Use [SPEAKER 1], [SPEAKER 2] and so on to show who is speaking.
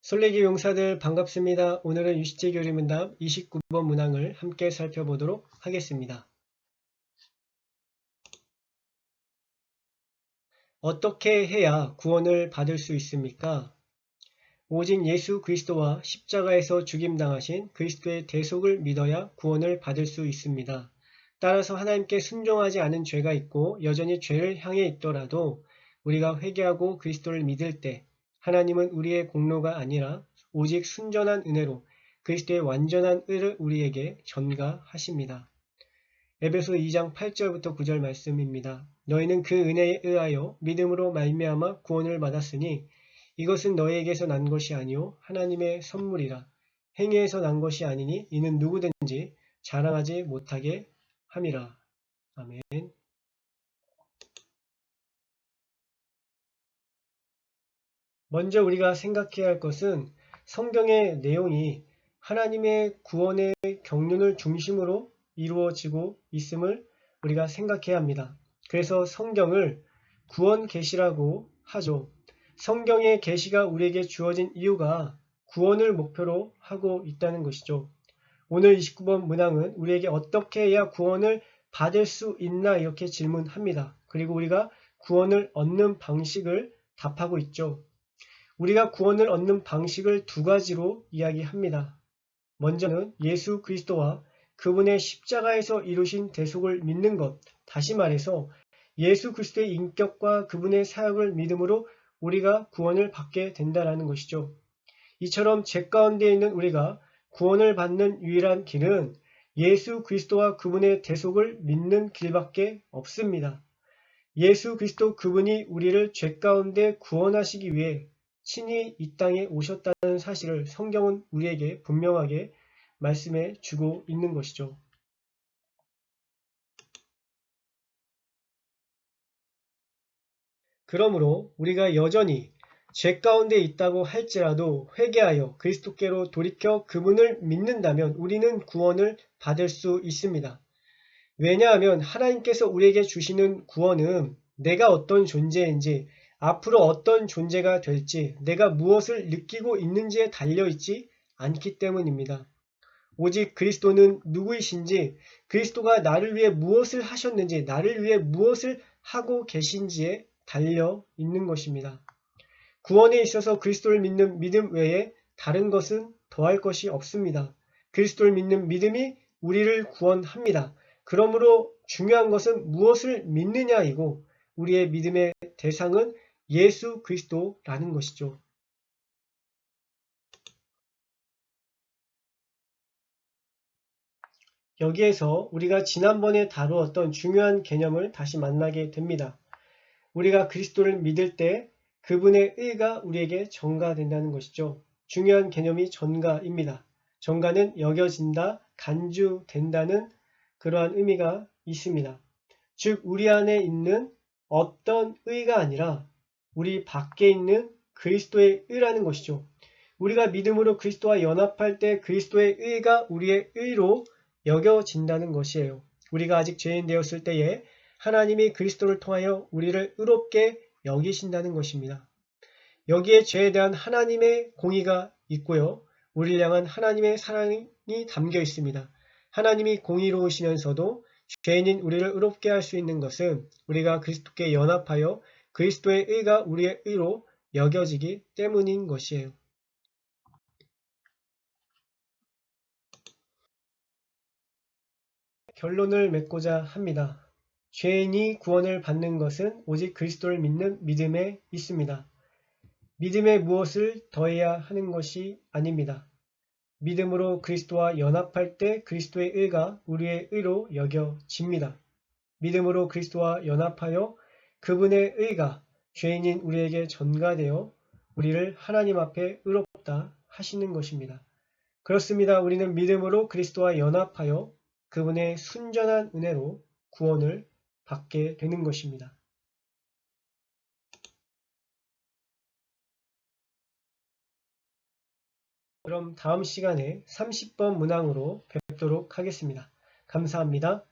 [SPEAKER 1] 솔레기 용사들 반갑습니다. 오늘은 유시제 교리문답 29번 문항을 함께 살펴보도록 하겠습니다. 어떻게 해야 구원을 받을 수 있습니까? 오직 예수 그리스도와 십자가에서 죽임당하신 그리스도의 대속을 믿어야 구원을 받을 수 있습니다. 따라서 하나님께 순종하지 않은 죄가 있고 여전히 죄를 향해 있더라도 우리가 회개하고 그리스도를 믿을 때 하나님은 우리의 공로가 아니라 오직 순전한 은혜로 그리스도의 완전한 의를 우리에게 전가하십니다. 에베소 2장 8절부터 9절 말씀입니다. 너희는 그 은혜에 의하여 믿음으로 말미암아 구원을 받았으니 이것은 너희에게서 난 것이 아니요 하나님의 선물이라. 행위에서 난 것이 아니니 이는 누구든지 자랑하지 못하게 함이라. 아멘. 먼저 우리가 생각해야 할 것은 성경의 내용이 하나님의 구원의 경륜을 중심으로 이루어지고 있음을 우리가 생각해야 합니다. 그래서 성경을 구원 계시라고 하죠. 성경의 계시가 우리에게 주어진 이유가 구원을 목표로 하고 있다는 것이죠. 오늘 29번 문항은 우리에게 어떻게 해야 구원을 받을 수 있나 이렇게 질문합니다. 그리고 우리가 구원을 얻는 방식을 답하고 있죠. 우리가 구원을 얻는 방식을 두 가지로 이야기합니다. 먼저는 예수 그리스도와 그분의 십자가에서 이루신 대속을 믿는 것, 다시 말해서 예수 그리스도의 인격과 그분의 사역을 믿음으로 우리가 구원을 받게 된다는 것이죠. 이처럼 죄 가운데 있는 우리가 구원을 받는 유일한 길은 예수 그리스도와 그분의 대속을 믿는 길밖에 없습니다. 예수 그리스도 그분이 우리를 죄 가운데 구원하시기 위해 친히 이 땅에 오셨다는 사실을 성경은 우리에게 분명하게 말씀해 주고 있는 것이죠. 그러므로 우리가 여전히 죄 가운데 있다고 할지라도 회개하여 그리스도께로 돌이켜 그분을 믿는다면 우리는 구원을 받을 수 있습니다. 왜냐하면 하나님께서 우리에게 주시는 구원은 내가 어떤 존재인지 앞으로 어떤 존재가 될지 내가 무엇을 느끼고 있는지에 달려있지 않기 때문입니다. 오직 그리스도는 누구이신지 그리스도가 나를 위해 무엇을 하셨는지 나를 위해 무엇을 하고 계신지에 달려 있는 것입니다. 구원에 있어서 그리스도를 믿는 믿음 외에 다른 것은 더할 것이 없습니다. 그리스도를 믿는 믿음이 우리를 구원합니다. 그러므로 중요한 것은 무엇을 믿느냐이고 우리의 믿음의 대상은 예수 그리스도라는 것이죠. 여기에서 우리가 지난번에 다루었던 중요한 개념을 다시 만나게 됩니다. 우리가 그리스도를 믿을 때 그분의 의가 우리에게 전가된다는 것이죠. 중요한 개념이 전가입니다. 전가는 여겨진다, 간주된다는 그러한 의미가 있습니다. 즉 우리 안에 있는 어떤 의가 아니라 우리 밖에 있는 그리스도의 의라는 것이죠. 우리가 믿음으로 그리스도와 연합할 때 그리스도의 의가 우리의 의로 여겨진다는 것이에요. 우리가 아직 죄인 되었을 때에 하나님이 그리스도를 통하여 우리를 의롭게 여기신다는 것입니다. 여기에 죄에 대한 하나님의 공의가 있고요. 우리를 향한 하나님의 사랑이 담겨 있습니다. 하나님이 공의로우시면서도 죄인인 우리를 의롭게 할 수 있는 것은 우리가 그리스도께 연합하여 그리스도의 의가 우리의 의로 여겨지기 때문인 것이에요. 결론을 맺고자 합니다. 죄인이 구원을 받는 것은 오직 그리스도를 믿는 믿음에 있습니다. 믿음에 무엇을 더해야 하는 것이 아닙니다. 믿음으로 그리스도와 연합할 때 그리스도의 의가 우리의 의로 여겨집니다. 믿음으로 그리스도와 연합하여 그분의 의가 죄인인 우리에게 전가되어 우리를 하나님 앞에 의롭다 하시는 것입니다. 그렇습니다. 우리는 믿음으로 그리스도와 연합하여 그분의 순전한 은혜로 구원을 받게 되는 것입니다. 그럼 다음 시간에 30번 문항으로 뵙도록 하겠습니다. 감사합니다.